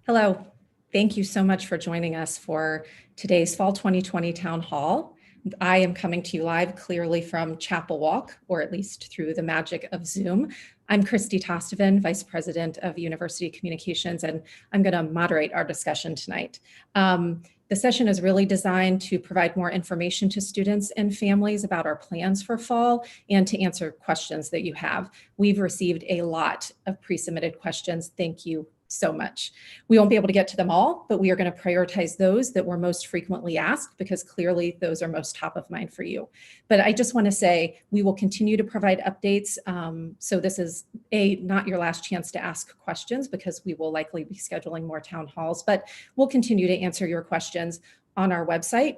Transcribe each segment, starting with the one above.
Hello. Thank you so much for joining us for today's Fall 2020 Town Hall. I am coming to you live clearly from Chapel Walk, or at least through the magic of Zoom. I'm Christy Tostovan, Vice President of University Communications, and I'm going to moderate our discussion tonight. The session is really designed to provide more information to students and families about our plans for fall and to answer questions that you have. We've received a lot of pre-submitted questions. Thank you so much. We won't be able to get to them all, but we are going to prioritize those that were most frequently asked because clearly those are most top of mind for you. But I just want to say we will continue to provide updates. So this is not your last chance to ask questions because we will likely be scheduling more town halls, but we'll continue to answer your questions on our website,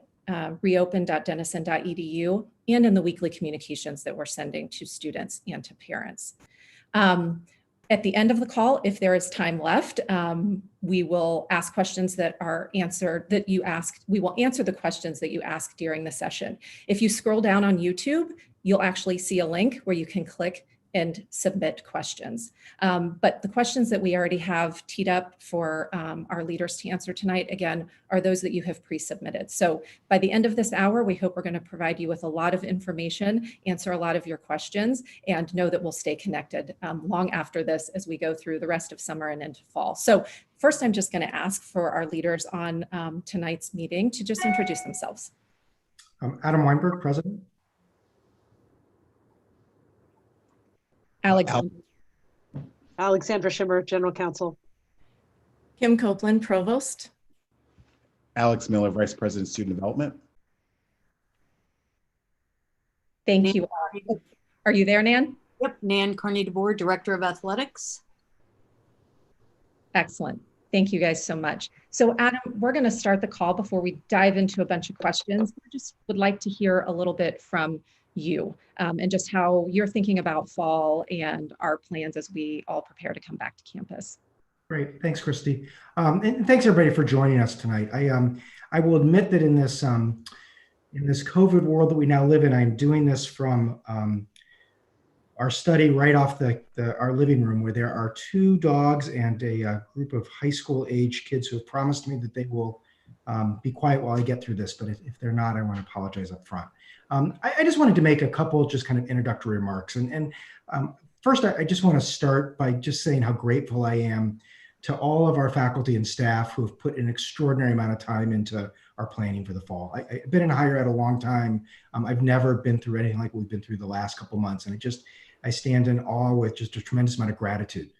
reopen.denison.edu, and in the weekly communications that we're sending to students and to parents. At the end of the call, if there is time left, we will ask questions that are answered that you asked. We will answer the questions that you asked during the session. If you scroll down on YouTube, you'll actually see a link where you can click and submit questions. But the questions that we already have teed up for our leaders to answer tonight, again, are those that you have pre-submitted. So by the end of this hour, we hope we're going to provide you with a lot of information, answer a lot of your questions, and know that we'll stay connected long after this as we go through the rest of summer and into fall. So first, I'm just going to ask for our leaders on tonight's meeting to just introduce themselves. Adam Weinberg, President. Alexandra Schimmer, General Counsel. Kim Copeland, Provost. Alex Miller, Vice President, Student Development. Thank you. Are you there, Nan? Yep, Nan Carney DeBoer, Director of Athletics. Excellent. Thank you guys so much. So Adam, we're going to start the call before we dive into a bunch of questions. I just would like to hear a little bit from you and just how you're thinking about fall and our plans as we all prepare to come back to campus. Great, thanks, Christy, and thanks everybody for joining us tonight. I will admit that in this COVID world that we now live in, I'm doing this from our study right off our living room, where there are 2 dogs and a group of high school age kids who have promised me that they will be quiet while I get through this. But if they're not, I want to apologize up front. I just wanted to make a couple just kind of introductory remarks. And first, I just want to start by just saying how grateful I am to all of our faculty and staff who have put an extraordinary amount of time into our planning for the fall. I've been in higher ed a long time. I've never been through anything like we've been through the last couple months. And I stand in awe with just a tremendous amount of gratitude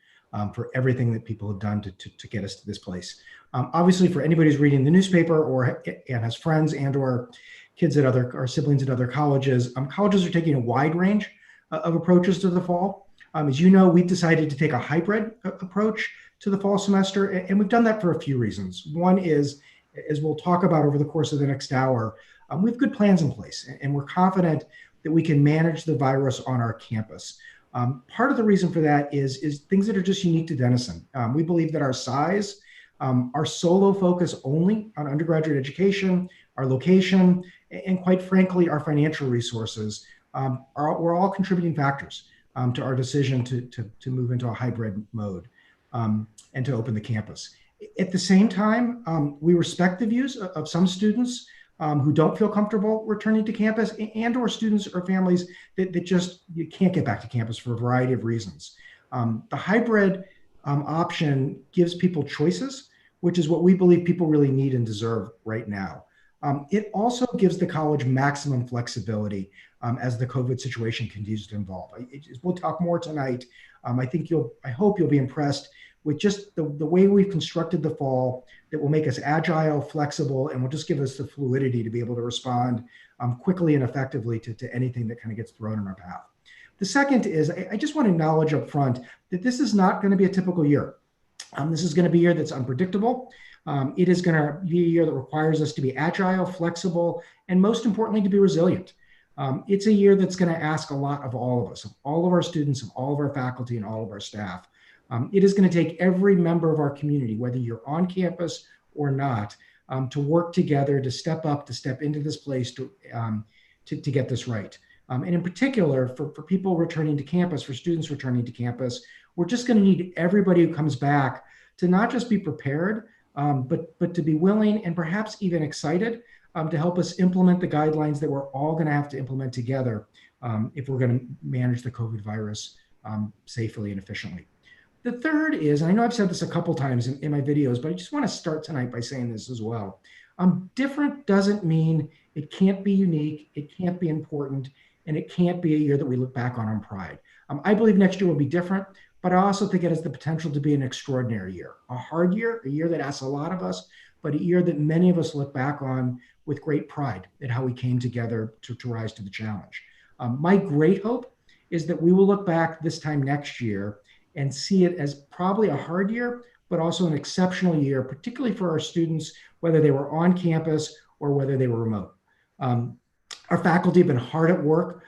for everything that people have done to get us to this place. Obviously, for anybody who's reading the newspaper and has friends and or kids at our siblings at other colleges, colleges are taking a wide range of approaches to the fall. As you know, we've decided to take a hybrid approach to the fall semester, and we've done that for a few reasons. One is, as we'll talk about over the course of the next hour, we have good plans in place, and we're confident that we can manage the virus on our campus. Part of the reason for that is things that are just unique to Denison. We believe that our size, our solo focus only on undergraduate education, our location, and quite frankly, our financial resources were all contributing factors to our decision to move into a hybrid mode and to open the campus. At the same time, we respect the views of some students who don't feel comfortable returning to campus and or students or families that just you can't get back to campus for a variety of reasons. The hybrid option gives people choices, which is what we believe people really need and deserve right now. It also gives the college maximum flexibility as the COVID situation continues to evolve. We'll talk more tonight. I hope you'll be impressed with just the way we've constructed the fall that will make us agile, flexible, and will just give us the fluidity to be able to respond quickly and effectively to anything that kind of gets thrown in our path. The second is I just want to acknowledge up front that this is not going to be a typical year. This is going to be a year that's unpredictable. It is going to be a year that requires us to be agile, flexible, and most importantly, to be resilient. It's a year that's going to ask a lot of all of us, of all of our students, of all of our faculty, and all of our staff. It is going to take every member of our community, whether you're on campus or not, to work together, to step up, to step into this place to get this right. And in particular, for people returning to campus, for students returning to campus, we're just going to need everybody who comes back to not just be prepared, but to be willing and perhaps even excited to help us implement the guidelines that we're all going to have to implement together if we're going to manage the COVID virus safely and efficiently. The third is, and I know I've said this a couple times in my videos, but I just want to start tonight by saying this as well. Different doesn't mean it can't be unique, it can't be important, and it can't be a year that we look back on pride. I believe next year will be different, but I also think it has the potential to be an extraordinary year, a hard year, a year that asks a lot of us, but a year that many of us look back on with great pride at how we came together to rise to the challenge. My great hope is that we will look back this time next year and see it as probably a hard year, but also an exceptional year, particularly for our students, whether they were on campus or whether they were remote. Our faculty have been hard at work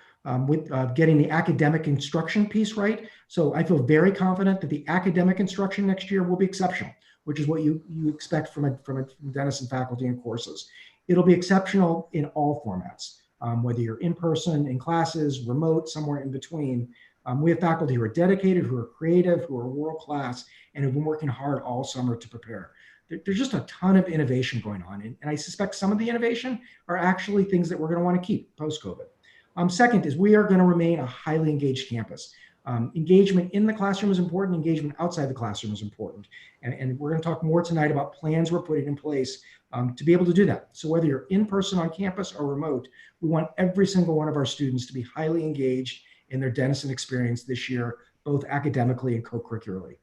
with getting the academic instruction piece right. So I feel very confident that the academic instruction next year will be exceptional, which is what you expect from a Denison faculty and courses. It'll be exceptional in all formats, whether you're in person, in classes, remote, somewhere in between. We have faculty who are dedicated, who are creative, who are world-class, and have been working hard all summer to prepare. There's just a ton of innovation going on. And I suspect some of the innovation are actually things that we're going to want to keep post-COVID. Second is we are going to remain a highly engaged campus. Engagement in the classroom is important. Engagement outside the classroom is important. And we're going to talk more tonight about plans we're putting in place to be able to do that. So whether you're in person on campus or remote, we want every single one of our students to be highly engaged in their Denison experience this year, both academically and co-curricularly.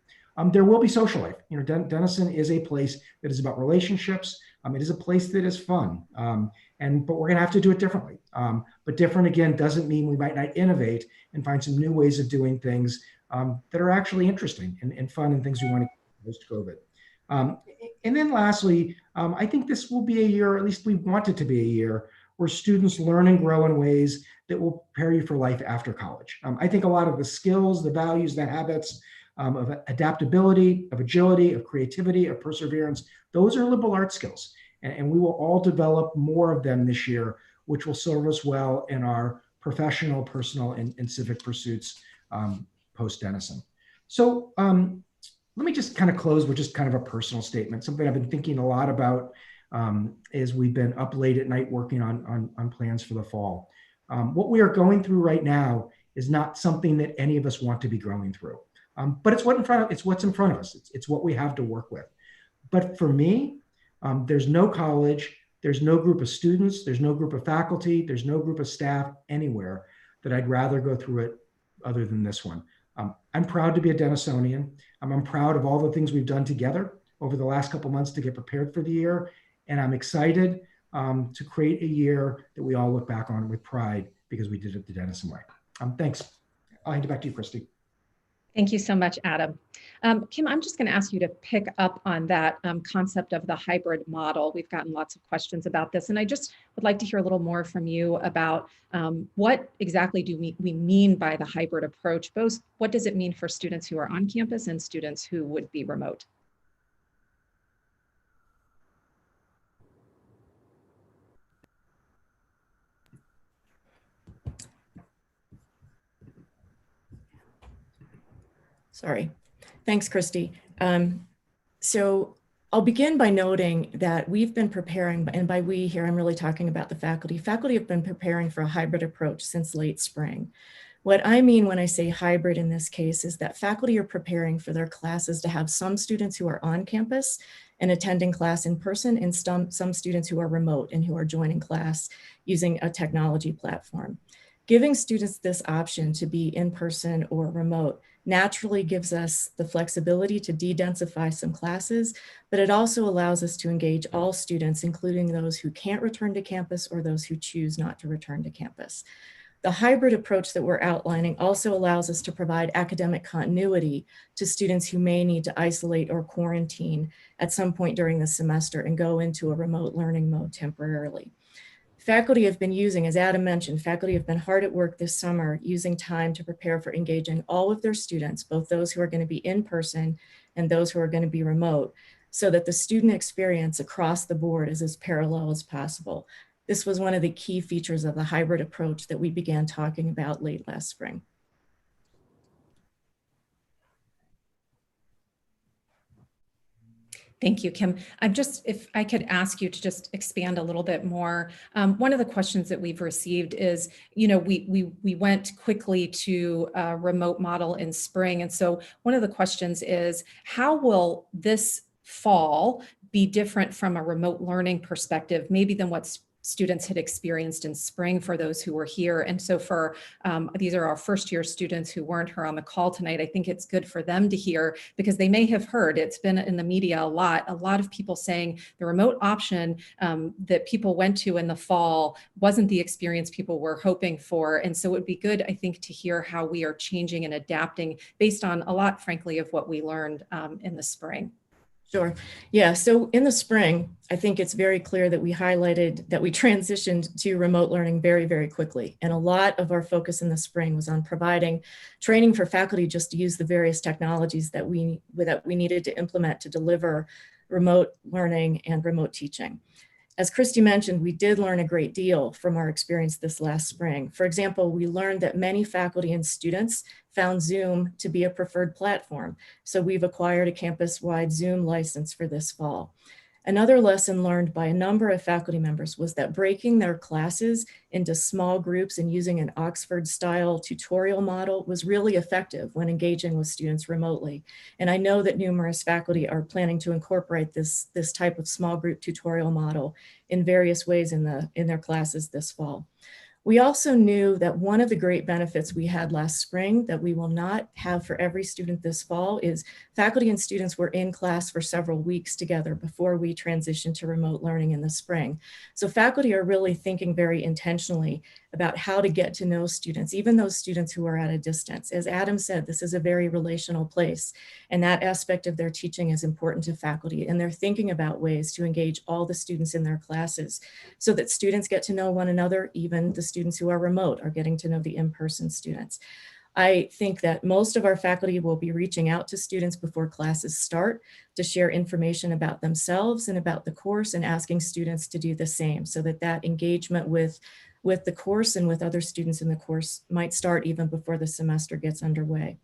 There will be social life. You know, Denison is a place that is about relationships. It is a place that is fun, but we're going to have to do it differently. But different, again, doesn't mean we might not innovate and find some new ways of doing things that are actually interesting and fun and things we want to do post-COVID. And then lastly, I think this will be a year, or at least we want it to be a year, where students learn and grow in ways that will prepare you for life after college. I think a lot of the skills, the values, the habits of adaptability, of agility, of creativity, of perseverance, those are liberal arts skills. And we will all develop more of them this year, which will serve us well in our professional, personal, and civic pursuits post-Denison. So let me just kind of close with just kind of a personal statement, something I've been thinking a lot about as we've been up late at night working on plans for the fall. What we are going through right now is not something that any of us want to be going through. But it's what's in front of us. It's what we have to work with. But for me, there's no college, there's no group of students, there's no group of faculty, there's no group of staff anywhere that I'd rather go through it other than this one. I'm proud to be a Denisonian. I'm proud of all the things we've done together over the last couple months to get prepared for the year. And I'm excited to create a year that we all look back on with pride because we did it the Denison way. Thanks. I'll hand it back to you, Christy. Thank you so much, Adam. Kim, I'm just going to ask you to pick up on that concept of the hybrid model. We've gotten lots of questions about this, and I just would like to hear a little more from you about what exactly do we mean by the hybrid approach? Both, what does it mean for students who are on campus and students who would be remote? Sorry. Thanks, Christy. So I'll begin by noting that we've been preparing, and by we here, I'm really talking about the faculty. Faculty have been preparing for a hybrid approach since late spring. What I mean when I say hybrid in this case is that faculty are preparing for their classes to have some students who are on campus and attending class in person, and some students who are remote and who are joining class using a technology platform. Giving students this option to be in person or remote naturally gives us the flexibility to de-densify some classes, but it also allows us to engage all students, including those who can't return to campus or those who choose not to return to campus. The hybrid approach that we're outlining also allows us to provide academic continuity to students who may need to isolate or quarantine at some point during the semester and go into a remote learning mode temporarily. Faculty have been using, as Adam mentioned, faculty have been hard at work this summer using time to prepare for engaging all of their students, both those who are going to be in person and those who are going to be remote, so that the student experience across the board is as parallel as possible. This was one of the key features of the hybrid approach that we began talking about late last spring. Thank you, Kim. If I could ask you to just expand a little bit more. One of the questions that we've received is, we went quickly to a remote model in spring. And so one of the questions is, how will this fall be different from a remote learning perspective, maybe than what students had experienced in spring for those who were here? And so these are our first year students who weren't here on the call tonight. I think it's good for them to hear, because they may have heard, it's been in the media a lot of people saying the remote option that people went to in the fall wasn't the experience people were hoping for. And so it would be good, I think, to hear how we are changing and adapting based on a lot, frankly, of what we learned in the spring. Sure. Yeah. So in the spring, I think it's very clear that we highlighted that we transitioned to remote learning very, very quickly. And a lot of our focus in the spring was on providing training for faculty just to use the various technologies that we needed to implement to deliver remote learning and remote teaching. As Christy mentioned, we did learn a great deal from our experience this last spring. For example, we learned that many faculty and students found Zoom to be a preferred platform. So we've acquired a campus-wide Zoom license for this fall. Another lesson learned by a number of faculty members was that breaking their classes into small groups and using an Oxford-style tutorial model was really effective when engaging with students remotely. And I know that numerous faculty are planning to incorporate this type of small group tutorial model in various ways in their classes this fall. We also knew that one of the great benefits we had last spring that we will not have for every student this fall is faculty and students were in class for several weeks together before we transitioned to remote learning in the spring. So faculty are really thinking very intentionally about how to get to know students, even those students who are at a distance. As Adam said, this is a very relational place, and that aspect of their teaching is important to faculty, and they're thinking about ways to engage all the students in their classes so that students get to know one another. Even the students who are remote are getting to know the in-person students. I think that most of our faculty will be reaching out to students before classes start to share information about themselves and about the course, and asking students to do the same, so that engagement with the course and with other students in the course might start even before the semester gets underway.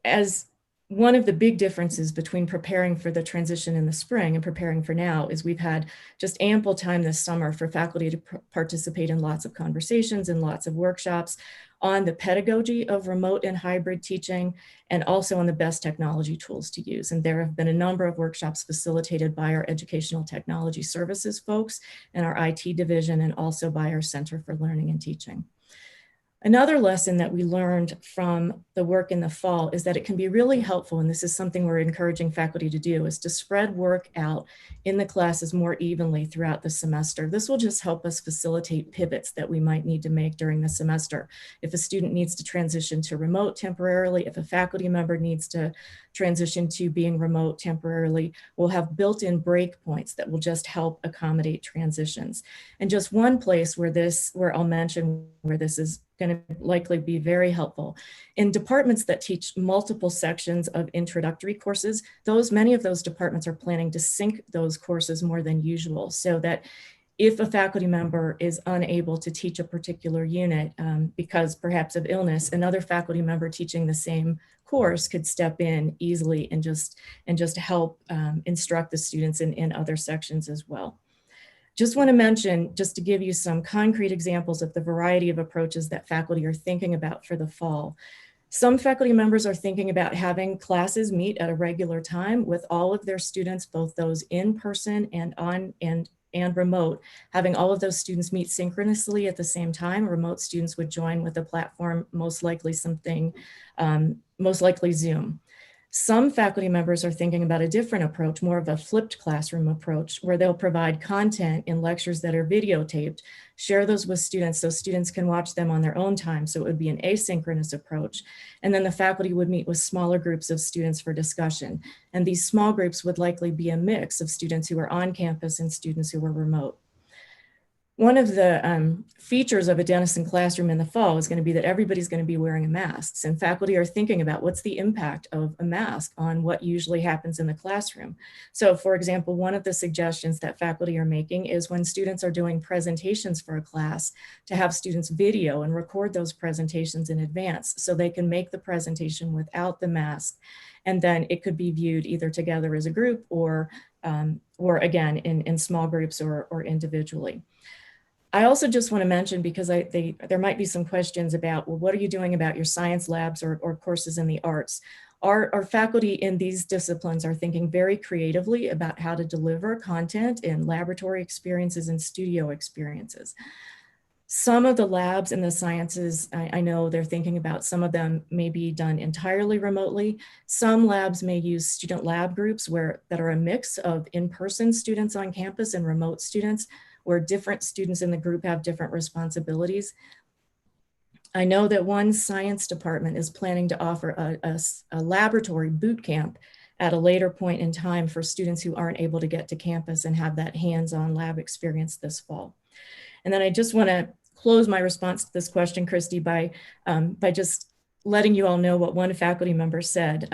As one of the big differences between preparing for the transition in the spring and preparing for now is we've had just ample time this summer for faculty to participate in lots of conversations and lots of workshops on the pedagogy of remote and hybrid teaching, and also on the best technology tools to use. And there have been a number of workshops facilitated by our Educational Technology Services folks and our IT division, and also by our Center for Learning and Teaching. Another lesson that we learned from the work in the fall is that it can be really helpful, and this is something we're encouraging faculty to do, is to spread work out in the classes more evenly throughout the semester. This will just help us facilitate pivots that we might need to make during the semester. If a student needs to transition to remote temporarily, if a faculty member needs to transition to being remote temporarily, we'll have built-in breakpoints that will just help accommodate transitions. And just one place where I'll mention where this is going to likely be very helpful. In departments that teach multiple sections of introductory courses, many of those departments are planning to sync those courses more than usual, so that if a faculty member is unable to teach a particular unit because perhaps of illness, another faculty member teaching the same course could step in easily and just help instruct the students in other sections as well. Just want to mention, just to give you some concrete examples of the variety of approaches that faculty are thinking about for the fall. Some faculty members are thinking about having classes meet at a regular time with all of their students, both those in person and remote, having all of those students meet synchronously at the same time. Remote students would join with a platform, most likely Zoom. Some faculty members are thinking about a different approach, more of a flipped classroom approach, where they'll provide content in lectures that are videotaped, share those with students so students can watch them on their own time. So it would be an asynchronous approach. And then the faculty would meet with smaller groups of students for discussion. And these small groups would likely be a mix of students who are on campus and students who are remote. One of the features of a Denison classroom in the fall is going to be that everybody's going to be wearing masks, and faculty are thinking about what's the impact of a mask on what usually happens in the classroom. So for example, one of the suggestions that faculty are making is when students are doing presentations for a class, to have students video and record those presentations in advance so they can make the presentation without the mask And then it could be viewed either together as a group or again, in small groups or individually. I also just want to mention, because there might be some questions about, well, what are you doing about your science labs or courses in the arts? Our faculty in these disciplines are thinking very creatively about how to deliver content in laboratory experiences and studio experiences. Some of the labs in the sciences, I know they're thinking about, some of them may be done entirely remotely. Some labs may use student lab groups that are a mix of in-person students on campus and remote students, where different students in the group have different responsibilities. I know that one science department is planning to offer a laboratory boot camp at a later point in time for students who aren't able to get to campus and have that hands-on lab experience this fall. And then I just want to close my response to this question, Christy, by just letting you all know what one faculty member said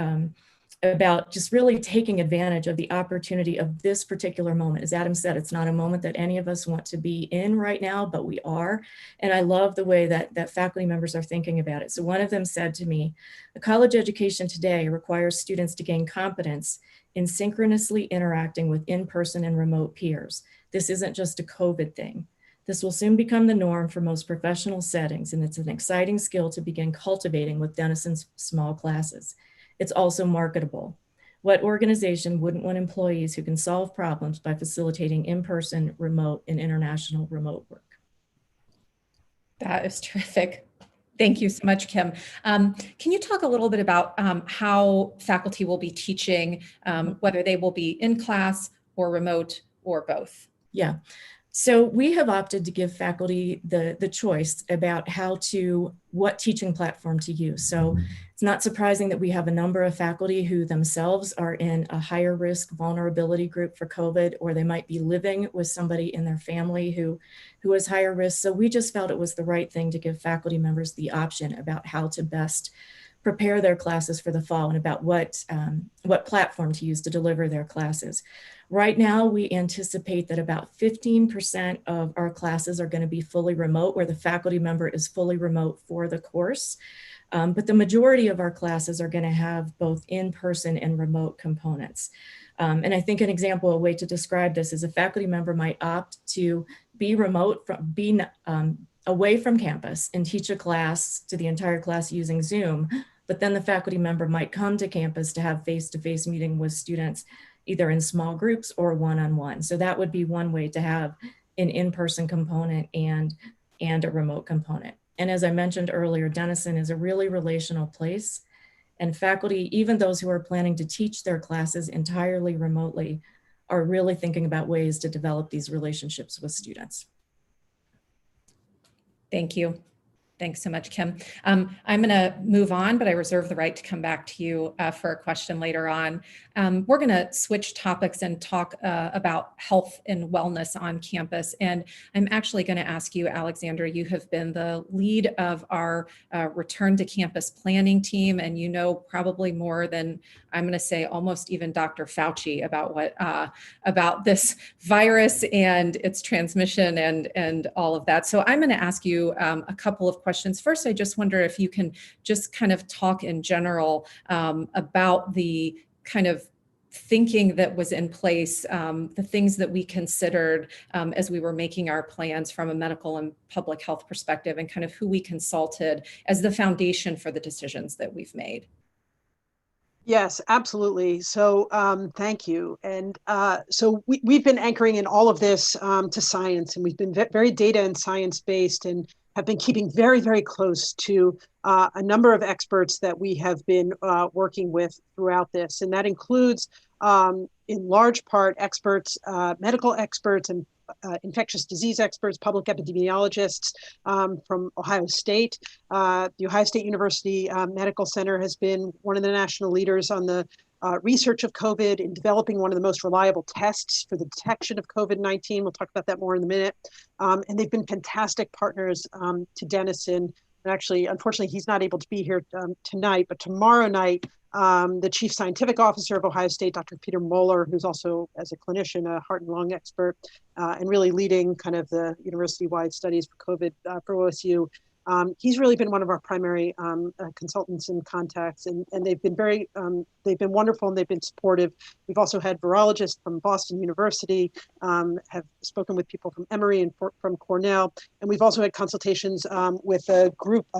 about just really taking advantage of the opportunity of this particular moment. As Adam said, it's not a moment that any of us want to be in right now, but we are. And I love the way that faculty members are thinking about it. So one of them said to me, "A college education today requires students to gain competence in synchronously interacting with in-person and remote peers. This isn't just a COVID thing. This will soon become the norm for most professional settings, and it's an exciting skill to begin cultivating with Denison's small classes. It's also marketable. What organization wouldn't want employees who can solve problems by facilitating in-person, remote, and international remote work?" That is terrific. Thank you so much, Kim. Can you talk a little bit about how faculty will be teaching, whether they will be in class or remote or both? Yeah. So we have opted to give faculty the choice about what teaching platform to use. So it's not surprising that we have a number of faculty who themselves are in a higher risk vulnerability group for COVID, or they might be living with somebody in their family who is higher risk. So we just felt it was the right thing to give faculty members the option about how to best prepare their classes for the fall and about what platform to use to deliver their classes. Right now, we anticipate that about 15% of our classes are going to be fully remote, where the faculty member is fully remote for the course. But the majority of our classes are going to have both in-person and remote components. And I think an example, a way to describe this is a faculty member might opt to be remote, being away from campus and teach a class to the entire class using Zoom. But then the faculty member might come to campus to have face-to-face meeting with students, either in small groups or one-on-one. So that would be one way to have an in-person component and a remote component. And as I mentioned earlier, Denison is a really relational place, and faculty, even those who are planning to teach their classes entirely remotely, are really thinking about ways to develop these relationships with students. Thank you. Thanks so much, Kim. I'm going to move on, but I reserve the right to come back to you for a question later on. We're going to switch topics and talk about health and wellness on campus. And I'm actually going to ask you, Alexander, you have been the lead of our return to campus planning team, and you know probably more than, I'm going to say, almost even Dr. Fauci about this virus and its transmission and all of that. So I'm going to ask you a couple of questions. First, I just wonder if you can just kind of talk in general about the kind of thinking that was in place, the things that we considered as we were making our plans from a medical and public health perspective, and kind of who we consulted as the foundation for the decisions that we've made. Yes, absolutely. So thank you. And so we've been anchoring in all of this to science, and we've been very data and science based, and have been keeping very, very close to a number of experts that we have been working with throughout this. And that includes, in large part, experts, medical experts and infectious disease experts, public epidemiologists from Ohio State. The Ohio State University Medical Center has been one of the national leaders on the research of COVID in developing one of the most reliable tests for the detection of COVID-19. We'll talk about that more in a minute. And they've been fantastic partners to Denison. And actually, unfortunately, he's not able to be here tonight, but tomorrow night, the Chief Scientific Officer of Ohio State, Dr. Peter Moeller, who's also, as a clinician, a heart and lung expert, and really leading kind of the university-wide studies for COVID for OSU, He's really been one of our primary consultants and contacts, and they've been they've been wonderful and they've been supportive. We've also had virologists from Boston University, have spoken with people from Emory and from Cornell, and we've also had consultations with a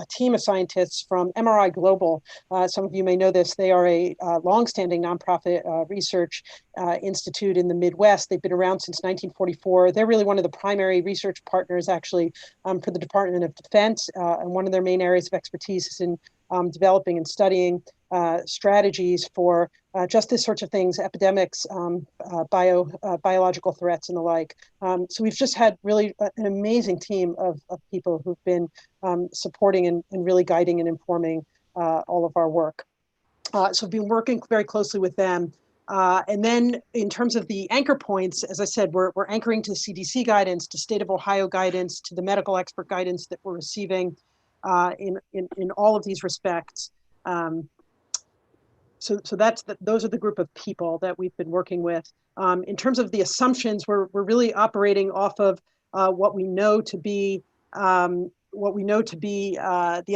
team of scientists from MRI Global. Some of you may know this. They are a longstanding nonprofit research institute in the Midwest. They've been around since 1944. They're really one of the primary research partners, actually, for the Department of Defense. And one of their main areas of expertise is in developing and studying strategies for just this sorts of things, epidemics, biological threats and the like. So we've just had really an amazing team of people who've been supporting and really guiding and informing all of our work. So we've been working very closely with them. And then in terms of the anchor points, as I said, we're anchoring to CDC guidance, to State of Ohio guidance, to the medical expert guidance that we're receiving in all of these respects. So those are the group of people that we've been working with. In terms of the assumptions, we're really operating off of what we know to be the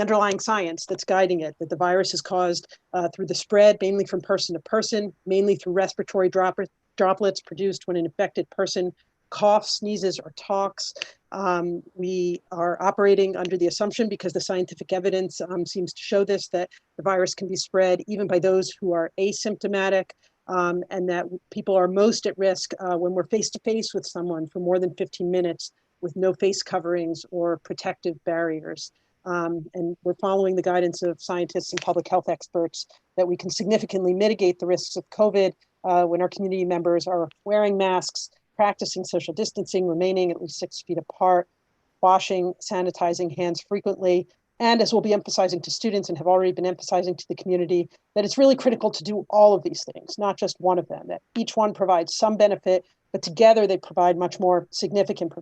underlying science that's guiding it, that the virus is caused through the spread, mainly from person to person, mainly through respiratory droplets produced when an infected person coughs, sneezes, or talks. We are operating under the assumption, because the scientific evidence seems to show this, that the virus can be spread even by those who are asymptomatic, and that people are most at risk when we're face-to-face with someone for more than 15 minutes with no face coverings or protective barriers. And we're following the guidance of scientists and public health experts that we can significantly mitigate the risks of COVID when our community members are wearing masks, practicing social distancing, remaining at least 6 feet apart, washing, sanitizing hands frequently, and as we'll be emphasizing to students and have already been emphasizing to the community, that it's really critical to do all of these things, not just one of them, that each one provides some benefit, but together they provide much more significant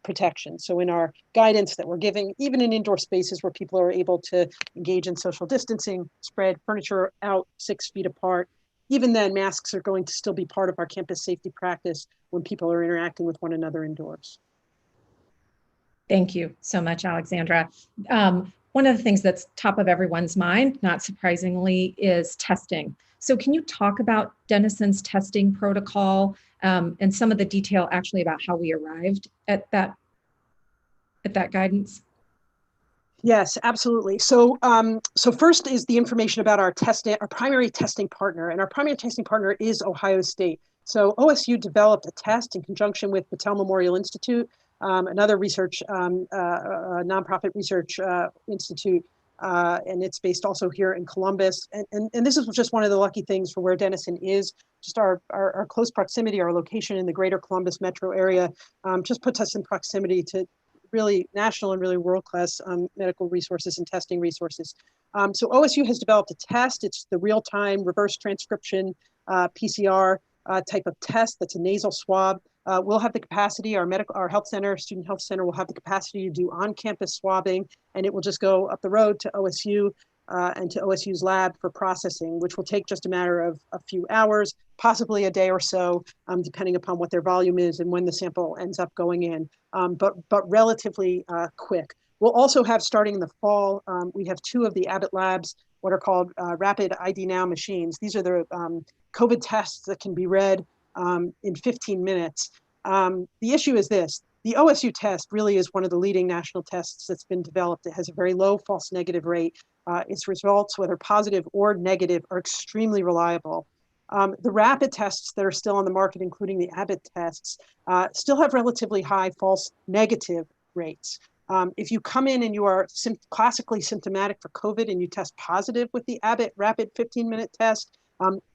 protection. So in our guidance that we're giving, even in indoor spaces where people are able to engage in social distancing, spread furniture out 6 feet apart, even then masks are going to still be part of our campus safety practice when people are interacting with one another indoors. Thank you so much, Alexandra. One of the things that's top of everyone's mind, not surprisingly, is testing. So can you talk about Denison's testing protocol and some of the detail actually about how we arrived at that guidance? Yes, absolutely. So, so first is the information about our primary testing partner, and our primary testing partner is Ohio State. So OSU developed a test in conjunction with Battelle Memorial Institute, another research, nonprofit research institute, and it's based also here in Columbus. And this is just one of the lucky things for where Denison is. Just our close proximity, our location in the greater Columbus metro area, just puts us in proximity to really national and really world-class medical resources and testing resources. So OSU has developed a test. It's the real-time reverse transcription PCR type of test that's a nasal swab. We'll have the capacity, our health center, student health center will have the capacity to do on-campus swabbing, and it will just go up the road to OSU and to OSU's lab for processing, which will take just a matter of a few hours, possibly a day or so, depending upon what their volume is and when the sample ends up going in, but relatively quick. We'll also have, starting in the fall, we have 2 of the Abbott Labs, what are called rapid ID Now machines. These are the COVID tests that can be read in 15 minutes. The issue is this: the OSU test really is one of the leading national tests that's been developed. It has a very low false negative rate. Its results, whether positive or negative, are extremely reliable. The rapid tests that are still on the market, including the Abbott tests, still have relatively high false negative rates. If you come in and you are classically symptomatic for COVID and you test positive with the Abbott rapid 15-minute test,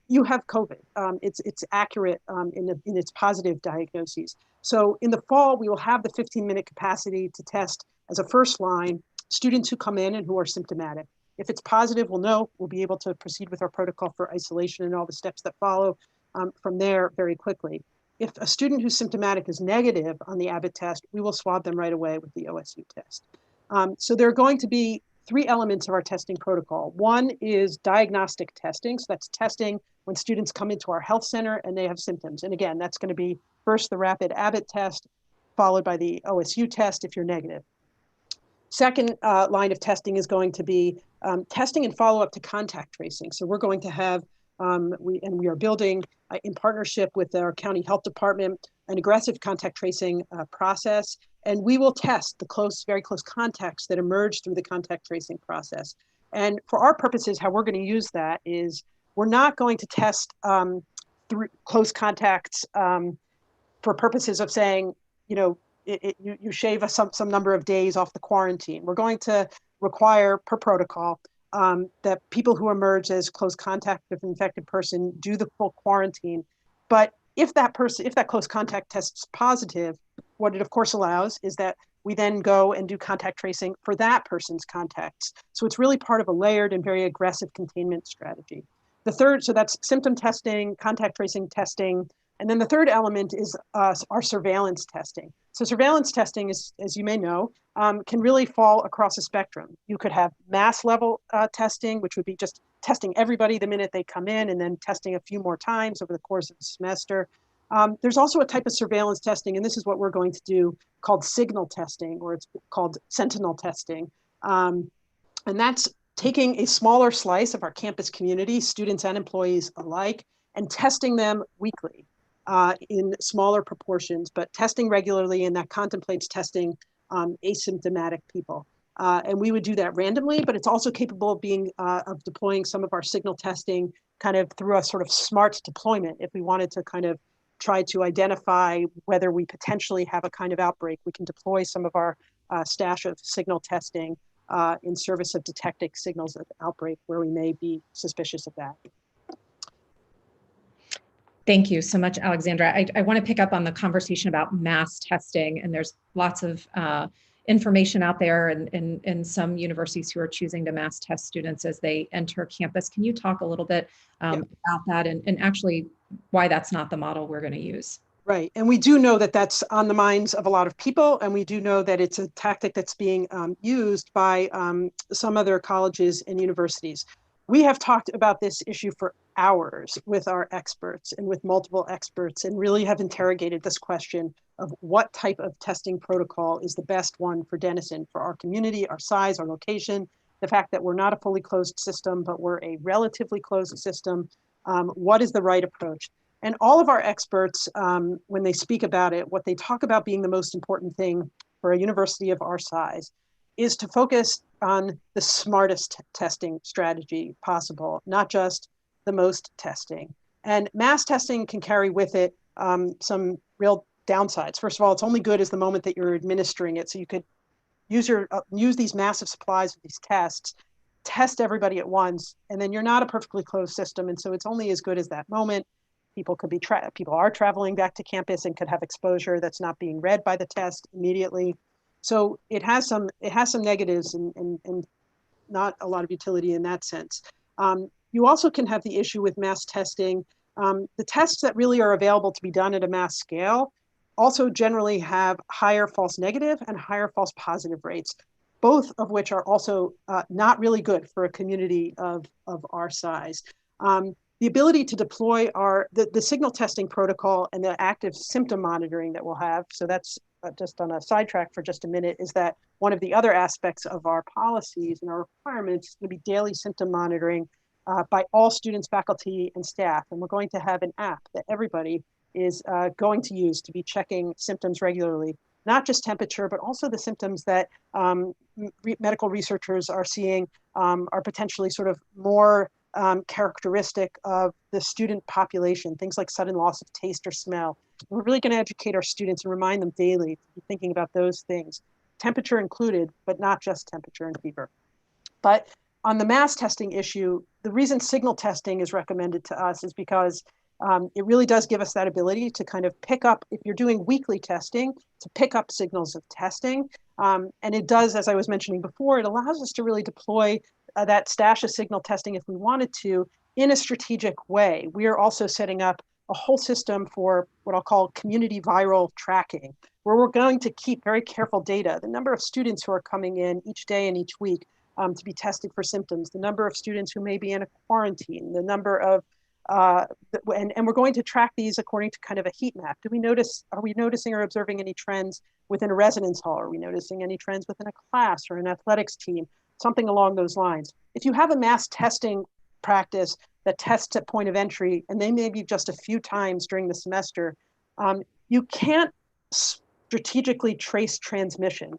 you have COVID. It's accurate in its positive diagnoses. So in the fall, we will have the 15-minute capacity to test as a first line students who come in and who are symptomatic. If it's positive, we'll be able to proceed with our protocol for isolation and all the steps that follow from there very quickly. If a student who's symptomatic is negative on the Abbott test, we will swab them right away with the OSU test. So there are going to be 3 elements of our testing protocol. One is diagnostic testing. So that's testing when students come into our health center and they have symptoms. And again, that's going to be first the rapid Abbott test, followed by the OSU test if you're negative. Second line of testing is going to be testing and follow-up to contact tracing. So we're going to have, we are building in partnership with our county health department, an aggressive contact tracing process. And we will test the very close contacts that emerge through the contact tracing process. And for our purposes, how we're going to use that is we're not going to test through close contacts for purposes of saying, you know, you shave some number of days off the quarantine. We're going to require per protocol that people who emerge as close contact with an infected person do the full quarantine. But if that close contact tests positive, what it of course allows is that we then go and do contact tracing for that person's contacts. So it's really part of a layered and very aggressive containment strategy. So that's symptom testing, contact tracing testing. And then the third element is our surveillance testing. So surveillance testing is, as you may know, can really fall across a spectrum. You could have mass level testing, which would be just testing everybody the minute they come in and then testing a few more times over the course of the semester. There's also a type of surveillance testing, and this is what we're going to do, called signal testing, or it's called sentinel testing. And that's taking a smaller slice of our campus community, students and employees alike, and testing them weekly. In smaller proportions, but testing regularly, and that contemplates testing asymptomatic people. And we would do that randomly, but it's also capable of of deploying some of our signal testing kind of through a sort of smart deployment. If we wanted to kind of try to identify whether we potentially have a kind of outbreak, we can deploy some of our stash of signal testing in service of detecting signals of outbreak where we may be suspicious of that. Thank you so much, Alexandra. I want to pick up on the conversation about mass testing, and there's lots of information out there in some universities who are choosing to mass test students as they enter campus. Can you talk a little bit about that and actually why that's not the model we're going to use? Right. And we do know that that's on the minds of a lot of people. And we do know that it's a tactic that's being used by some other colleges and universities. We have talked about this issue for hours with our experts and with multiple experts, and really have interrogated this question of what type of testing protocol is the best one for Denison, for our community, our size, our location, the fact that we're not a fully closed system, but we're a relatively closed system. What is the right approach? And all of our experts, when they speak about it, what they talk about being the most important thing for a university of our size is to focus on the smartest testing strategy possible, not just the most testing. And mass testing can carry with it some real downsides. First of all, it's only good as the moment that you're administering it. So you could use these massive supplies of these tests, test everybody at once, and then you're not a perfectly closed system. And so it's only as good as that moment. People are traveling back to campus and could have exposure that's not being read by the test immediately. So it has some negatives and not a lot of utility in that sense. You also can have the issue with mass testing. The tests that really are available to be done at a mass scale also generally have higher false negative and higher false positive rates, both of which are also not really good for a community of our size. The ability to deploy the signal testing protocol and the active symptom monitoring that we'll have, so that's just on a sidetrack for just a minute, is that one of the other aspects of our policies and our requirements is going to be daily symptom monitoring by all students, faculty, and staff. And we're going to have an app that everybody is going to use to be checking symptoms regularly, not just temperature, but also the symptoms that medical researchers are seeing are potentially sort of more characteristic of the student population, things like sudden loss of taste or smell. We're really going to educate our students and remind them daily to be thinking about those things, temperature included, but not just temperature and fever. But on the mass testing issue, the reason signal testing is recommended to us is because it really does give us that ability to kind of pick up, if you're doing weekly testing, to pick up signals of testing. And it does, as I was mentioning before, it allows us to really deploy that stash of signal testing if we wanted to in a strategic way. We are also setting up a whole system for what I'll call community viral tracking, where we're going to keep very careful data, the number of students who are coming in each day and each week to be tested for symptoms, the number of students who may be in a quarantine, the number of And we're going to track these according to kind of a heat map. Are we noticing or observing any trends within a residence hall? Are we noticing any trends within a class or an athletics team? Something along those lines. If you have a mass testing practice that tests at point of entry, and they may be just a few times during the semester, you can't strategically trace transmission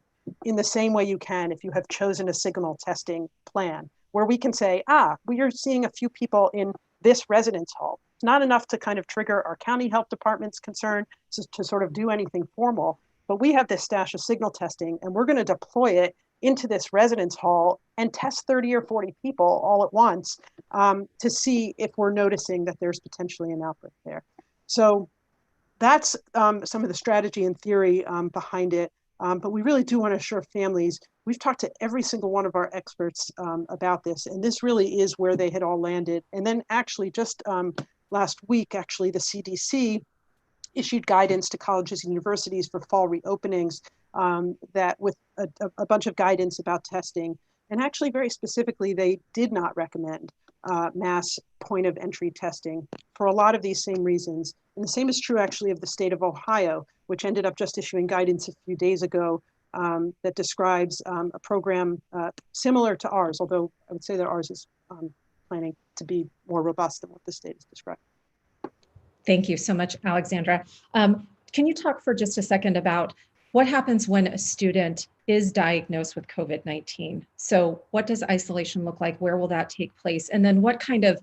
in the same way you can if you have chosen a signal testing plan, where we can say, we are seeing a few people in this residence hall. It's not enough to kind of trigger our county health department's concern to sort of do anything formal, but we have this stash of signal testing, and we're going to deploy it into this residence hall and test 30 or 40 people all at once to see if we're noticing that there's potentially an outbreak there. So that's some of the strategy and theory behind it. But we really do want to assure families, we've talked to every single one of our experts about this, and this really is where they had all landed. And then actually just last week, the CDC issued guidance to colleges and universities for fall reopenings that with a bunch of guidance about testing. And actually very specifically, they did not recommend mass point of entry testing for a lot of these same reasons. And the same is true actually of the state of Ohio, which ended up just issuing guidance a few days ago that describes a program similar to ours, although I would say that ours is planning to be more robust than what the state has described. Thank you so much, Alexandra. Can you talk for just a second about what happens when a student is diagnosed with COVID-19? So what does isolation look like? Where will that take place? And then what kind of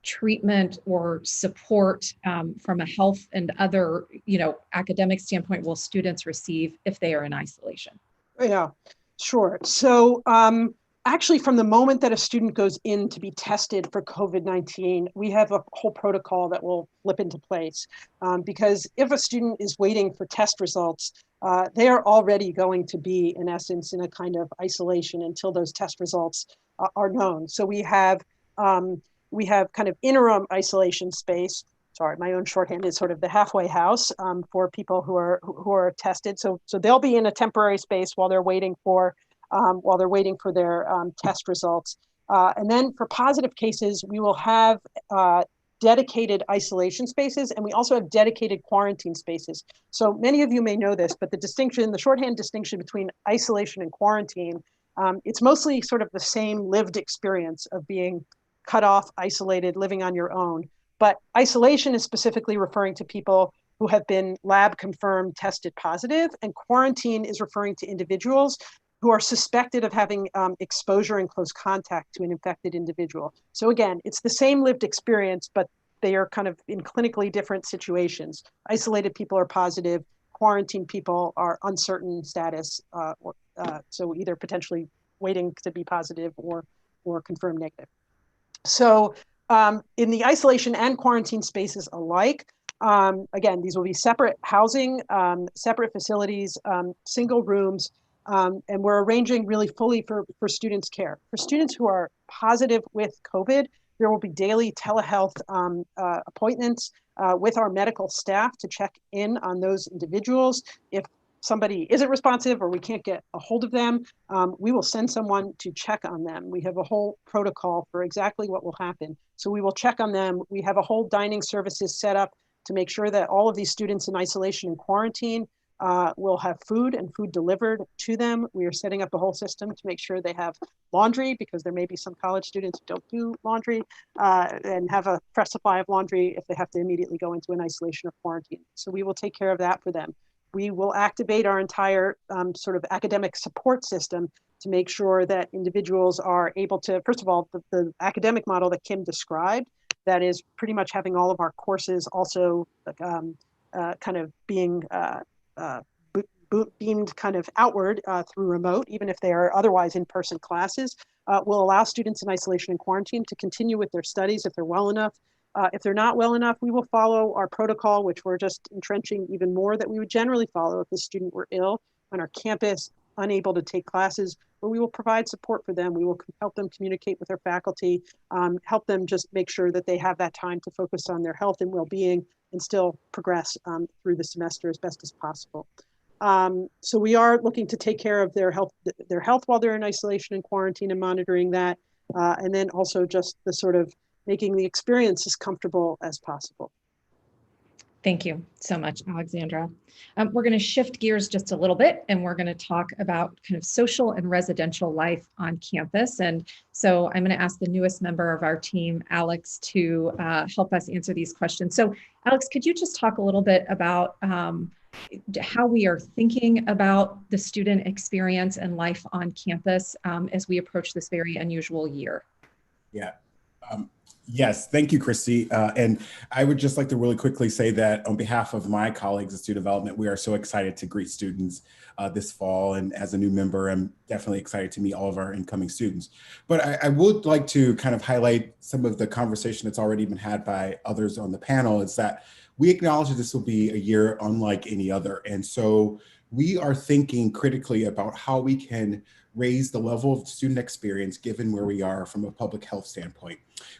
treatment or support from a health and other, academic standpoint will students receive if they are in isolation? Yeah, sure. So actually, from the moment that a student goes in to be tested for COVID-19, we have a whole protocol that will flip into place. Because if a student is waiting for test results, they are already going to be, in essence, in a kind of isolation until those test results are known. So we have kind of interim isolation space. Sorry, my own shorthand is sort of the halfway house for people who are tested. So they'll be in a temporary space while they're waiting for their test results. And then for positive cases, we will have dedicated isolation spaces, and we also have dedicated quarantine spaces. So many of you may know this, but the shorthand distinction between isolation and quarantine, it's mostly sort of the same lived experience of being cut off, isolated, living on your own. But isolation is specifically referring to people who have been lab confirmed tested positive, and quarantine is referring to individuals who are suspected of having exposure and close contact to an infected individual. So again, it's the same lived experience, but they are kind of in clinically different situations. Isolated people are positive, quarantine people are uncertain status, so either potentially waiting to be positive or confirmed negative. So in the isolation and quarantine spaces alike, again, these will be separate housing, separate facilities, single rooms, and we're arranging really fully for students' care. For students who are positive with COVID, there will be daily telehealth appointments with our medical staff to check in on those individuals. If somebody isn't responsive or we can't get a hold of them, we will send someone to check on them. We have a whole protocol for exactly what will happen. So we will check on them. We have a whole dining services set up to make sure that all of these students in isolation and quarantine will have food and food delivered to them. We are setting up a whole system to make sure they have laundry, because there may be some college students who don't do laundry, and have a fresh supply of laundry if they have to immediately go into an isolation or quarantine. So we will take care of that for them. We will activate our entire sort of academic support system to make sure that individuals are able to, first of all, the academic model that Kim described, that is pretty much having all of our courses also kind of being beamed kind of outward through remote, even if they are otherwise in-person classes, will allow students in isolation and quarantine to continue with their studies if they're well enough. If they're not well enough, we will follow our protocol, which we're just entrenching even more, that we would generally follow if the student were ill on our campus, unable to take classes, where we will provide support for them. We will help them communicate with their faculty, help them just make sure that they have that time to focus on their health and well-being and still progress through the semester as best as possible. So we are looking to take care of their health while they're in isolation and quarantine and monitoring that. And then also just the sort of making the experience as comfortable as possible. Thank you so much, Alexandra. We're going to shift gears just a little bit, and we're going to talk about kind of social and residential life on campus. And so I'm going to ask the newest member of our team, Alex, to help us answer these questions. So Alex, could you just talk a little bit about how we are thinking about the student experience and life on campus as we approach this very unusual year? Yeah. Yes, thank you, Christy. And I would just like to really quickly say that on behalf of my colleagues at Student Development, we are so excited to greet students this fall. And as a new member, I'm definitely excited to meet all of our incoming students. But I would like to kind of highlight some of the conversation that's already been had by others on the panel, is that we acknowledge that this will be a year unlike any other. And so we are thinking critically about how we can raise the level of student experience given where we are from a public health standpoint.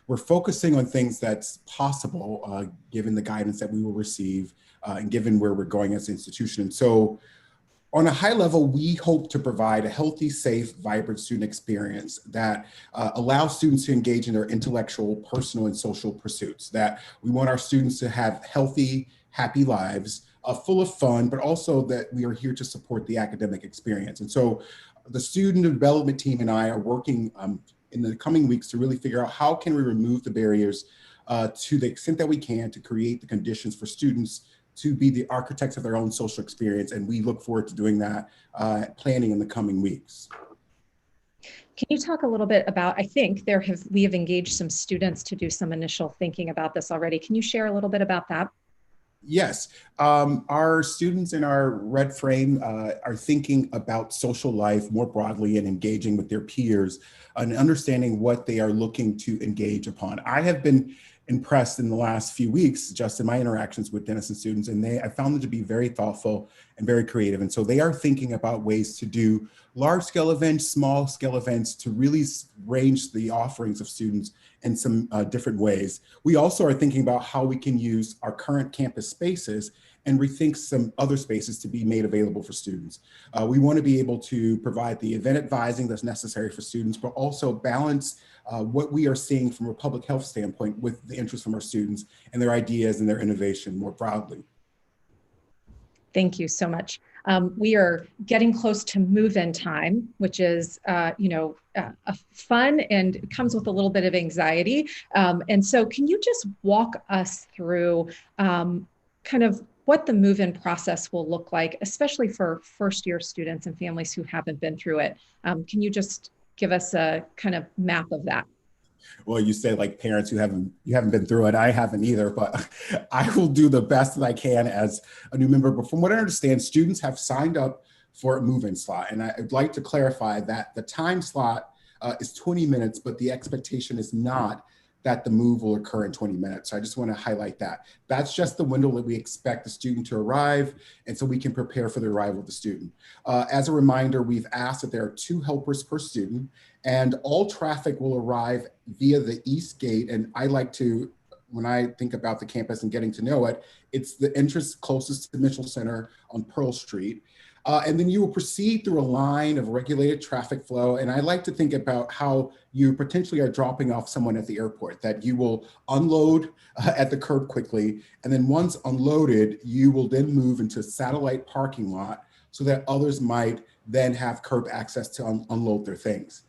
We're focusing on things that's possible given the guidance that we will receive and given where we're going as an institution. And so on a high level, we hope to provide a healthy, safe, vibrant student experience that allows students to engage in their intellectual, personal, and social pursuits. That we want our students to have healthy, happy lives, full of fun, but also that we are here to support the academic experience. And so the student development team and I are working in the coming weeks to really figure out how can we remove the barriers to the extent that we can to create the conditions for students to be the architects of their own social experience. And we look forward to doing that planning in the coming weeks. Can you talk a little bit about, I think we have engaged some students to do some initial thinking about this already. Can you share a little bit about that? Yes, our students in our red frame are thinking about social life more broadly and engaging with their peers and understanding what they are looking to engage upon. I have been impressed in the last few weeks, just in my interactions with Denison students, and I found them to be very thoughtful and very creative. And so they are thinking about ways to do large-scale events, small-scale events, to really range the offerings of students in some different ways. We also are thinking about how we can use our current campus spaces and rethink some other spaces to be made available for students. We want to be able to provide the event advising that's necessary for students, but also balance what we are seeing from a public health standpoint with the interest from our students and their ideas and their innovation more broadly. Thank you so much. We are getting close to move-in time, which is, fun and comes with a little bit of anxiety. And so can you just walk us through kind of what the move-in process will look like, especially for first-year students and families who haven't been through it? Can you just give us a kind of map of that? Well, you say like parents who haven't been through it. I haven't either, but I will do the best that I can as a new member. But from what I understand, students have signed up for a move-in slot. And I'd like to clarify that the time slot is 20 minutes, but the expectation is not that the move will occur in 20 minutes. So I just want to highlight that. That's just the window that we expect the student to arrive, and so we can prepare for the arrival of the student. As a reminder, we've asked that there are 2 helpers per student, and all traffic will arrive via the east gate. And I like to, when I think about the campus and getting to know it, it's the entrance closest to Mitchell Center on Pearl Street. And then you will proceed through a line of regulated traffic flow. And I like to think about how you potentially are dropping off someone at the airport, that you will unload at the curb quickly. And then once unloaded, you will then move into a satellite parking lot so that others might then have curb access to unload their things.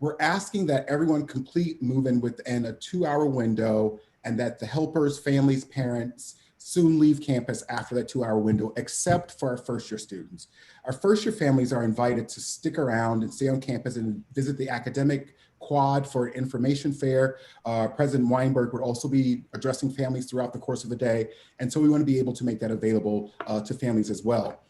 We're asking that everyone complete move-in within a 2-hour window, and that the helpers, families, parents soon leave campus after that 2-hour window, except for our first-year students. Our first-year families are invited to stick around and stay on campus and visit the academic quad for an information fair. President Weinberg would also be addressing families throughout the course of the day. And so we want to be able to make that available to families as well.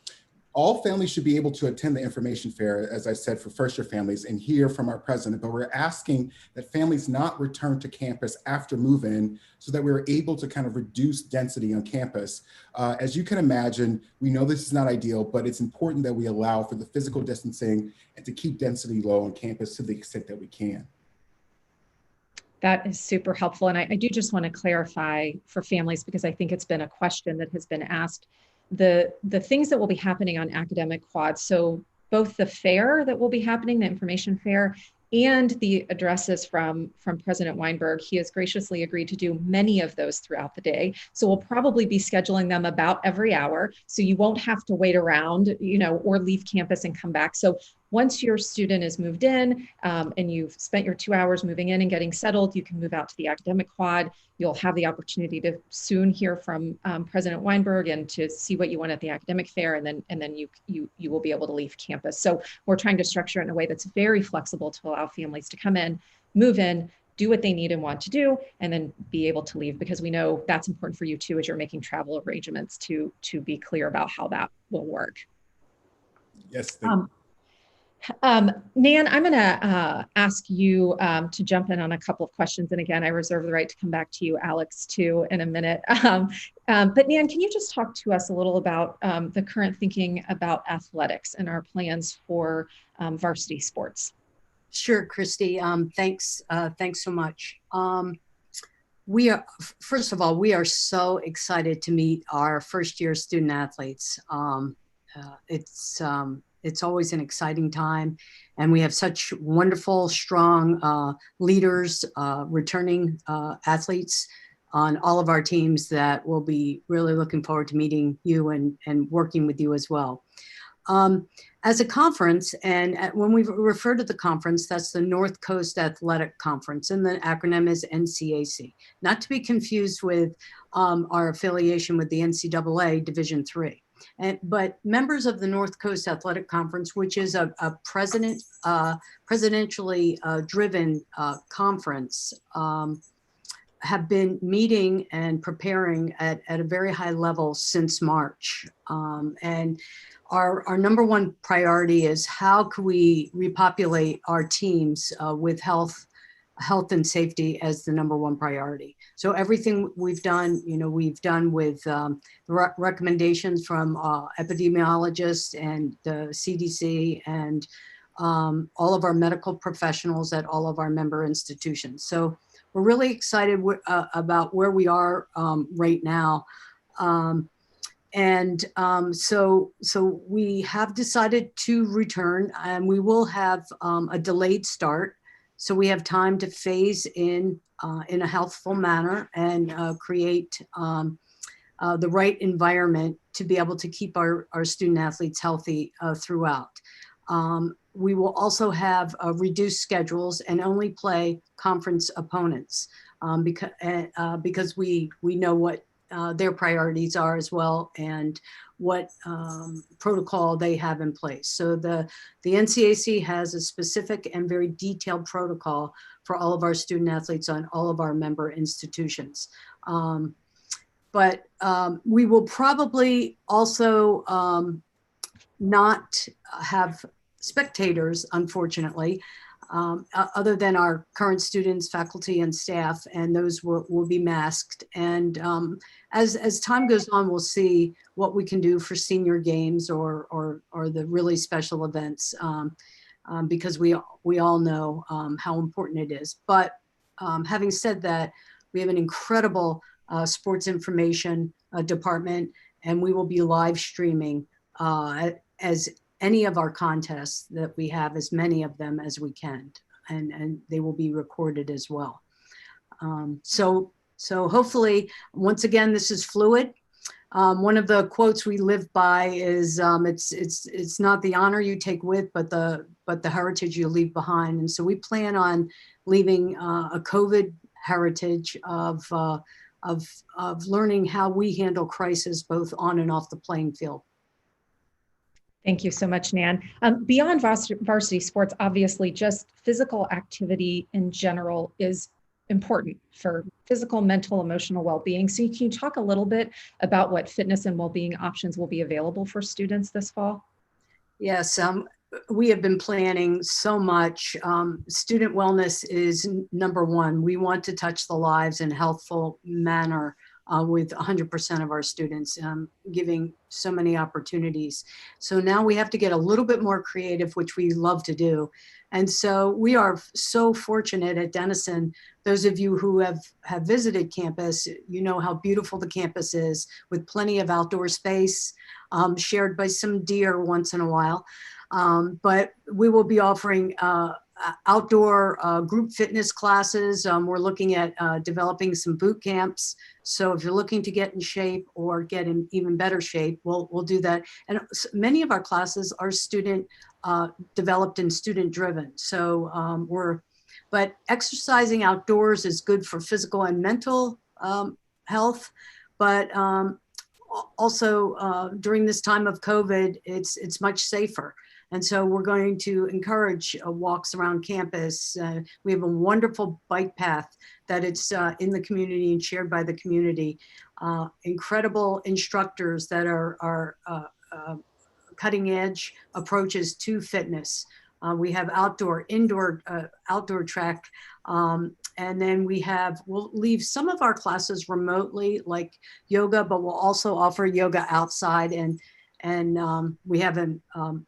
All families should be able to attend the information fair, as I said, for first-year families, and hear from our president, but we're asking that families not return to campus after move-in so that we're able to kind of reduce density on campus. As you can imagine, we know this is not ideal, but it's important that we allow for the physical distancing and to keep density low on campus to the extent that we can. That is super helpful. And I do just want to clarify for families, because I think it's been a question that has been asked, the things that will be happening on academic quads. So both the fair that will be happening, the information fair, and the addresses from President Weinberg. He has graciously agreed to do many of those throughout the day. So we'll probably be scheduling them about every hour. So you won't have to wait around, or leave campus and come back. So once your student is moved in and you've spent your 2 hours moving in and getting settled, you can move out to the academic quad. You'll have the opportunity to soon hear from President Weinberg and to see what you want at the academic fair, and then you will be able to leave campus. So we're trying to structure it in a way that's very flexible to allow families to come in, move in, do what they need and want to do, and then be able to leave, because we know that's important for you too as you're making travel arrangements to be clear about how that will work. Yes. Nan, I'm going to ask you to jump in on a couple of questions. And again, I reserve the right to come back to you, Alex, too, in a minute. But Nan, can you just talk to us a little about the current thinking about athletics and our plans for varsity sports? Sure, Christy. Thanks so much. First of all, we are so excited to meet our first year student athletes. It's always an exciting time, and we have such wonderful, strong leaders, returning athletes on all of our teams that we'll be really looking forward to meeting you and working with you as well. As a conference, and when we refer to the conference, that's the North Coast Athletic Conference, and the acronym is NCAC, not to be confused with our affiliation with the NCAA Division III. But members of the North Coast Athletic Conference, which is a presidentially driven conference, have been meeting and preparing at a very high level since March. And our number one priority is how can we repopulate our teams with health and safety as the number one priority. So everything we've done, we've done with recommendations from epidemiologists and the CDC and all of our medical professionals at all of our member institutions. So we're really excited about where we are right now. So we have decided to return, and we will have a delayed start. So we have time to phase in a healthful manner and create the right environment to be able to keep our student athletes healthy throughout. We will also have reduced schedules and only play conference opponents because we know what their priorities are as well, and what protocol they have in place. So the NCAC has a specific and very detailed protocol for all of our student athletes on all of our member institutions. But we will probably also not have spectators, unfortunately, other than our current students, faculty, and staff, and those will be masked. And as time goes on, we'll see what we can do for senior games or the really special events, because we all know how important it is. But having said that, we have an incredible sports information department, and we will be live streaming as any of our contests that we have, as many of them as we can, and they will be recorded as well. So hopefully, once again, this is fluid. One of the quotes we live by is, it's not the honor you take with, but the heritage you leave behind. And so we plan on leaving a COVID heritage of learning how we handle crisis both on and off the playing field. Thank you so much, Nan. Beyond varsity sports, obviously, just physical activity in general is important for physical, mental, emotional well-being. So can you talk a little bit about what fitness and well-being options will be available for students this fall? Yes, we have been planning so much. Student wellness is number one. We want to touch the lives in a healthful manner with 100% of our students, giving so many opportunities. So now we have to get a little bit more creative, which we love to do. And so we are so fortunate at Denison. Those of you who have visited campus, you know how beautiful the campus is, with plenty of outdoor space, shared by some deer once in a while. But we will be offering outdoor group fitness classes. We're looking at developing some boot camps. So if you're looking to get in shape or get in even better shape, we'll do that. And many of our classes are student developed and student driven. So but exercising outdoors is good for physical and mental health, but also during this time of COVID, it's much safer. And so we're going to encourage walks around campus. We have a wonderful bike path that it's in the community and shared by the community. Incredible instructors that are cutting edge approaches to fitness. We have indoor track. And then we'll leave some of our classes remotely like yoga, but we'll also offer yoga outside and we have them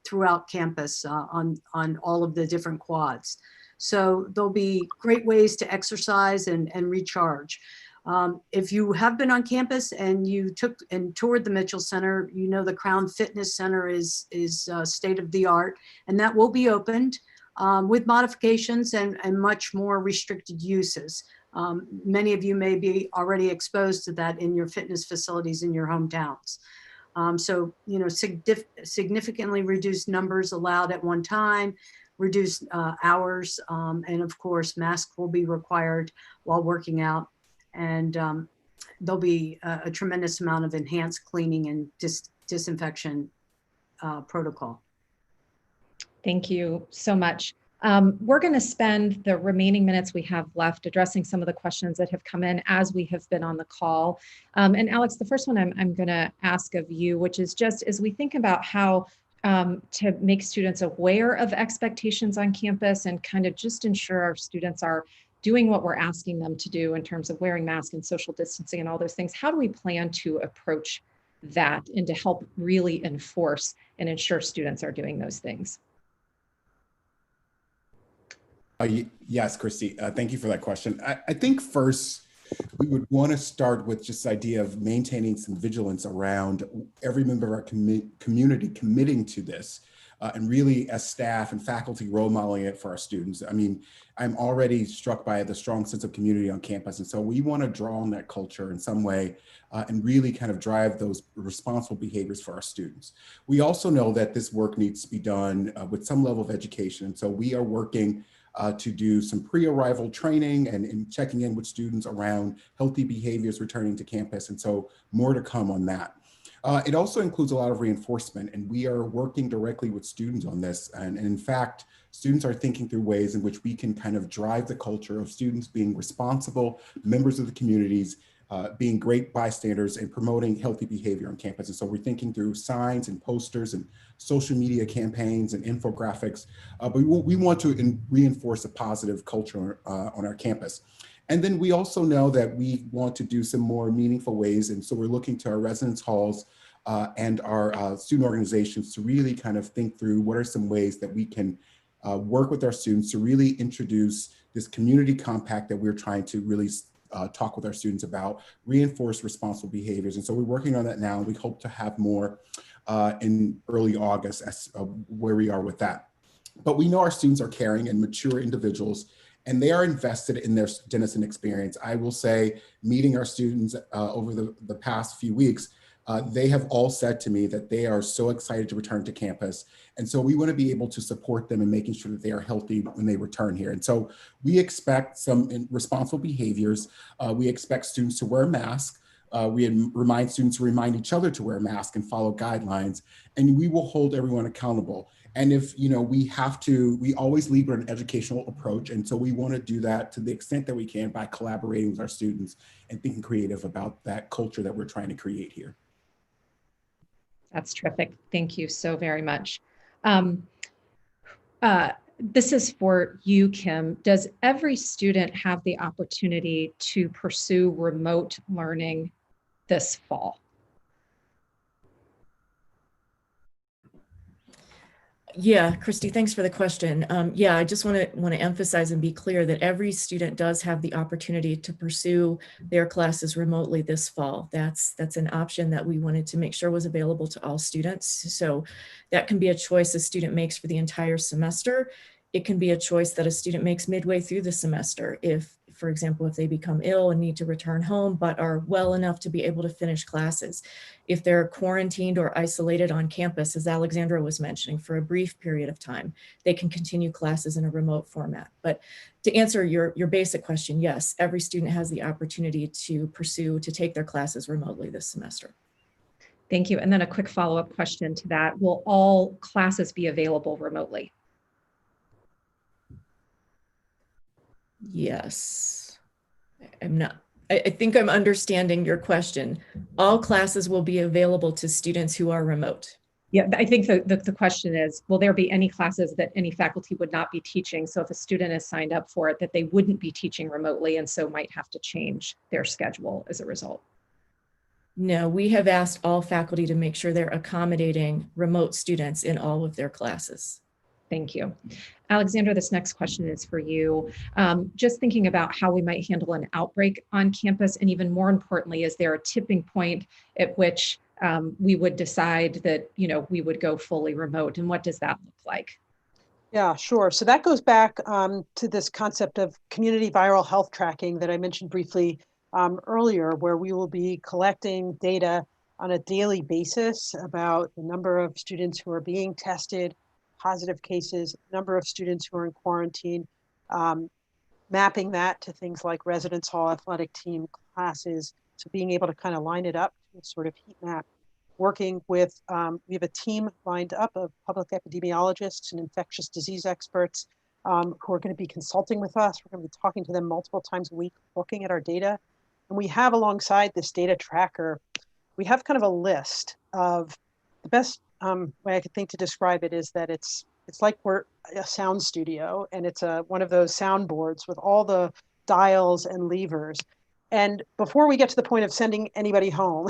throughout campus on all of the different quads. So there'll be great ways to exercise and recharge. If you have been on campus and you took and toured the Mitchell Center, you know the Crown Fitness Center is state of the art, and that will be opened with modifications and much more restricted uses. Many of you may be already exposed to that in your fitness facilities in your hometowns. So, you know, significantly reduced numbers allowed at one time, reduced hours, and of course, masks will be required while working out. And there'll be a tremendous amount of enhanced cleaning and disinfection protocol. Thank you so much. We're going to spend the remaining minutes we have left addressing some of the questions that have come in as we have been on the call. And Alex, the first one I'm going to ask of you, which is just as we think about how to make students aware of expectations on campus and kind of just ensure our students are doing what we're asking them to do in terms of wearing masks and social distancing and all those things, how do we plan to approach that and to help really enforce and ensure students are doing those things? Yes, Christy, thank you for that question. I think first, we would want to start with just the idea of maintaining some vigilance around every member of our community committing to this and really as staff and faculty role modeling it for our students. I mean, I'm already struck by the strong sense of community on campus. And so we want to draw on that culture in some way and really kind of drive those responsible behaviors for our students. We also know that this work needs to be done with some level of education. And so we are working to do some pre-arrival training and checking in with students around healthy behaviors returning to campus. And so more to come on that. It also includes a lot of reinforcement, and we are working directly with students on this. And in fact, students are thinking through ways in which we can kind of drive the culture of students being responsible members of the communities, being great bystanders and promoting healthy behavior on campus. And so we're thinking through signs and posters and social media campaigns and infographics, but we want to reinforce a positive culture on our campus. And then we also know that we want to do some more meaningful ways. And so we're looking to our residence halls and our student organizations to really kind of think through what are some ways that we can work with our students to really introduce this community compact that we're trying to really talk with our students about, reinforce responsible behaviors. And so we're working on that now. We hope to have more in early August as where we are with that. But we know our students are caring and mature individuals, and they are invested in their Denison experience. I will say, meeting our students over the past few weeks, they have all said to me that they are so excited to return to campus. And so we want to be able to support them in making sure that they are healthy when they return here. And so we expect some responsible behaviors. We expect students to wear masks. We remind students to remind each other to wear a mask and follow guidelines. And we will hold everyone accountable. And if, you know, we always lead with an educational approach. And so we want to do that to the extent that we can by collaborating with our students and thinking creative about that culture that we're trying to create here. That's terrific. Thank you so very much. This is for you, Kim. Does every student have the opportunity to pursue remote learning this fall? Yeah, Christy, thanks for the question. Yeah, I just want to emphasize and be clear that every student does have the opportunity to pursue their classes remotely this fall. That's an option that we wanted to make sure was available to all students. So that can be a choice a student makes for the entire semester. It can be a choice that a student makes midway through the semester. If, for example, if they become ill and need to return home, but are well enough to be able to finish classes. If they're quarantined or isolated on campus, as Alexandra was mentioning, for a brief period of time, they can continue classes in a remote format. But to answer your basic question, yes, every student has the opportunity to take their classes remotely this semester. Thank you. And then a quick follow-up question to that. Will all classes be available remotely? Yes. I think I'm understanding your question. All classes will be available to students who are remote. Yeah, I think the question is, will there be any classes that any faculty would not be teaching? So if a student is signed up for it, that they wouldn't be teaching remotely and so might have to change their schedule as a result? No, we have asked all faculty to make sure they're accommodating remote students in all of their classes. Thank you. Alexandra, this next question is for you. Just thinking about how we might handle an outbreak on campus, and even more importantly, is there a tipping point at which we would decide that, we would go fully remote, and what does that look like? Yeah, sure. So that goes back to this concept of community viral health tracking that I mentioned briefly earlier, where we will be collecting data on a daily basis about the number of students who are being tested, positive cases, number of students who are in quarantine, mapping that to things like residence hall, athletic team, classes. So being able to kind of line it up to a sort of heat map, working with, we have a team lined up of public epidemiologists and infectious disease experts who are going to be consulting with us. We're going to be talking to them multiple times a week, looking at our data. And we have, alongside this data tracker, we have kind of a list of the best way I could think to describe it is that it's like we're a sound studio, and it's one of those soundboards with all the dials and levers. And before we get to the point of sending anybody home,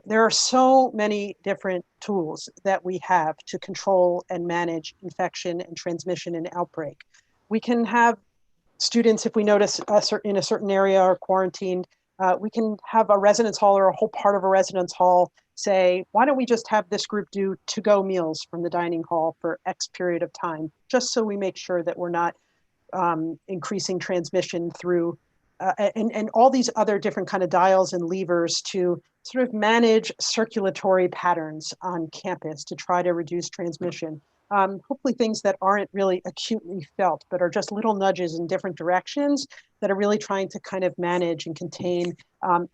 there are so many different tools that we have to control and manage infection and transmission and outbreak. We can have students, if we notice in a certain area are quarantined, we can have a residence hall or a whole part of a residence hall say, why don't we just have this group do to-go meals from the dining hall for X period of time, just so we make sure that we're not increasing transmission through, and all these other different kind of dials and levers to sort of manage circulatory patterns on campus to try to reduce transmission. Hopefully things that aren't really acutely felt, but are just little nudges in different directions that are really trying to kind of manage and contain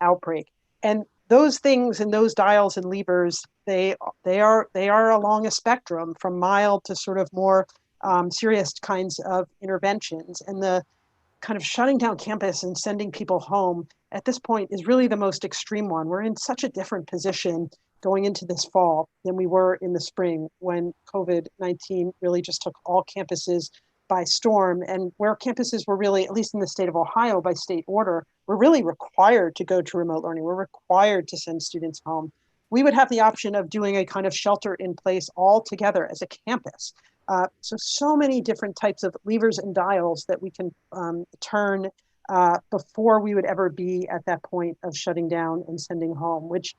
outbreak. And those things and those dials and levers, they are along a spectrum from mild to sort of more serious kinds of interventions. And the kind of shutting down campus and sending people home at this point is really the most extreme one. We're in such a different position going into this fall than we were in the spring, when COVID-19 really just took all campuses by storm, and where campuses were really, at least in the state of Ohio by state order, were really required to go to remote learning. We're required to send students home. We would have the option of doing a kind of shelter in place all together as a campus. So many different types of levers and dials that we can turn before we would ever be at that point of shutting down and sending home, which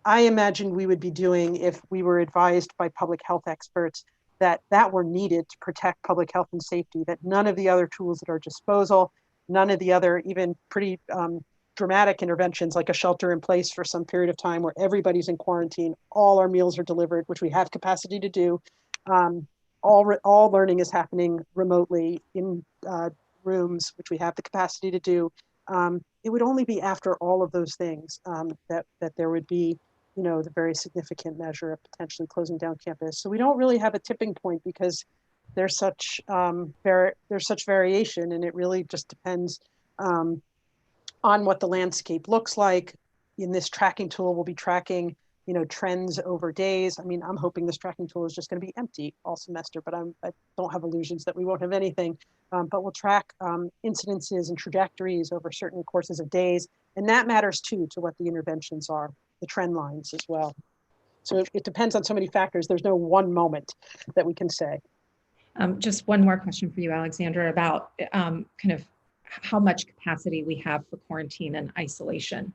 I imagine we would be doing if we were advised by public health experts that were needed to protect public health and safety, that none of the other tools at our disposal, none of the other even pretty dramatic interventions like a shelter in place for some period of time where everybody's in quarantine, all our meals are delivered, which we have capacity to do. All learning is happening remotely in rooms, which we have the capacity to do. It would only be after all of those things that there would be, the very significant measure of potentially closing down campus. So we don't really have a tipping point because there's such variation, and it really just depends on what the landscape looks like. In this tracking tool, we'll be tracking, trends over days. I mean, I'm hoping this tracking tool is just going to be empty all semester, but I don't have illusions that we won't have anything. But we'll track incidences and trajectories over certain courses of days. And that matters too, to what the interventions are, the trend lines as well. So it depends on so many factors. There's no one moment that we can say. Just one more question for you, Alexandra, about kind of how much capacity we have for quarantine and isolation.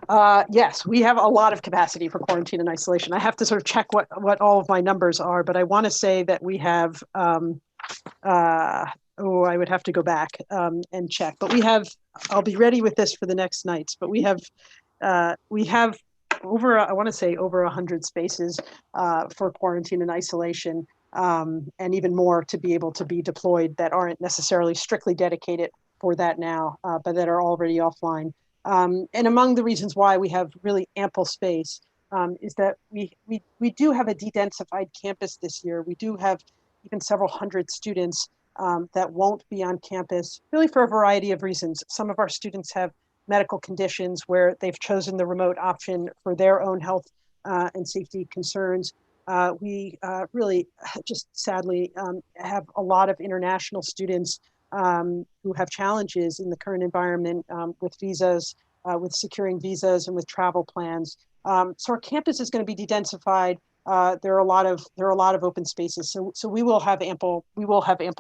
Yes, we have a lot of capacity for quarantine and isolation. I have to sort of check what all of my numbers are, but I want to say that we have I would have to go back and check. But I'll be ready with this for the next nights. But we have over, I want to say over 100 spaces for quarantine and isolation, and even more to be able to be deployed that aren't necessarily strictly dedicated for that now, but that are already offline. And among the reasons why we have really ample space is that we do have a de-densified campus this year. We do have even several hundred students that won't be on campus, really for a variety of reasons. Some of our students have medical conditions where they've chosen the remote option for their own health and safety concerns. We really just sadly have a lot of international students who have challenges in the current environment with visas, with securing visas and with travel plans. So our campus is going to be de-densified. There are a lot of open spaces. So we will have ample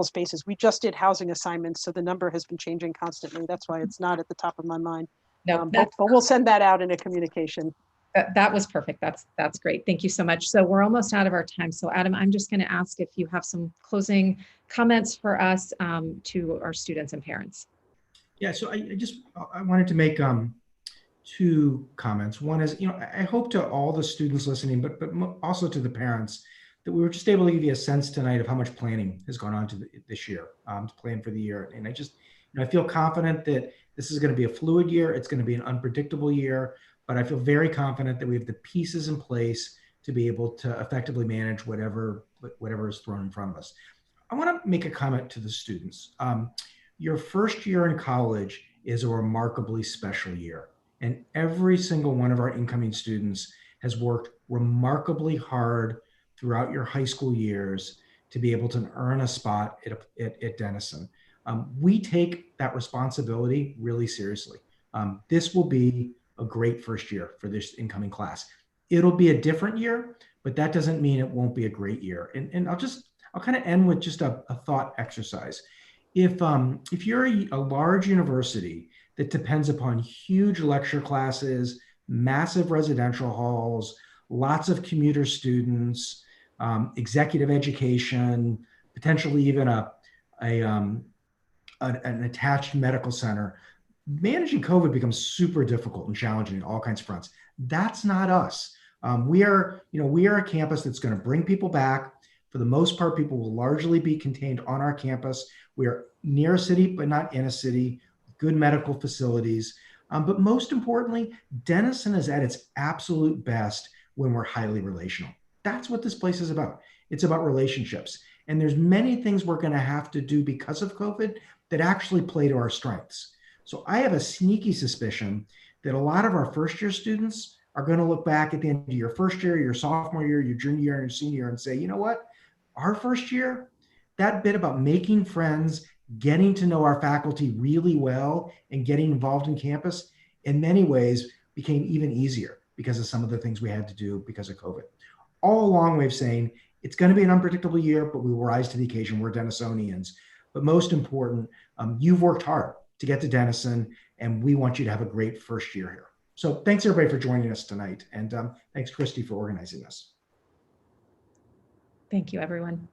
spaces. We just did housing assignments, so the number has been changing constantly. That's why it's not at the top of my mind. No, but we'll send that out in a communication. That was perfect. That's great. Thank you so much. So we're almost out of our time. So Adam, I'm just going to ask if you have some closing comments for us to our students and parents. Yeah, so I wanted to make two comments. One is, I hope to all the students listening, but also to the parents, that we were just able to give you a sense tonight of how much planning has gone on this year, to plan for the year. And I feel confident that this is going to be a fluid year. It's going to be an unpredictable year, but I feel very confident that we have the pieces in place to be able to effectively manage whatever is thrown in front of us. I want to make a comment to the students. Your first year in college is a remarkably special year. And every single one of our incoming students has worked remarkably hard throughout your high school years to be able to earn a spot at Denison. We take that responsibility really seriously. This will be a great first year for this incoming class. It'll be a different year, but that doesn't mean it won't be a great year. And I'll kind of end with just a thought exercise. If you're a large university that depends upon huge lecture classes, massive residential halls, lots of commuter students, executive education, potentially even an attached medical center, managing COVID becomes super difficult and challenging on all kinds of fronts. That's not us. We are a campus that's going to bring people back. For the most part, people will largely be contained on our campus. We are near a city, but not in a city. Good medical facilities. But most importantly, Denison is at its absolute best when we're highly relational. That's what this place is about. It's about relationships. And there's many things we're going to have to do because of COVID that actually play to our strengths. So I have a sneaky suspicion that a lot of our first year students are going to look back at the end of your first year, your sophomore year, your junior year, and your senior year and say, you know what? Our first year, that bit about making friends, getting to know our faculty really well, and getting involved in campus, in many ways became even easier because of some of the things we had to do because of COVID. All a long way of saying it's going to be an unpredictable year, but we will rise to the occasion. We're Denisonians. But most important, you've worked hard to get to Denison, and we want you to have a great first year here. So thanks everybody for joining us tonight. And thanks, Christy, for organizing this. Thank you, everyone.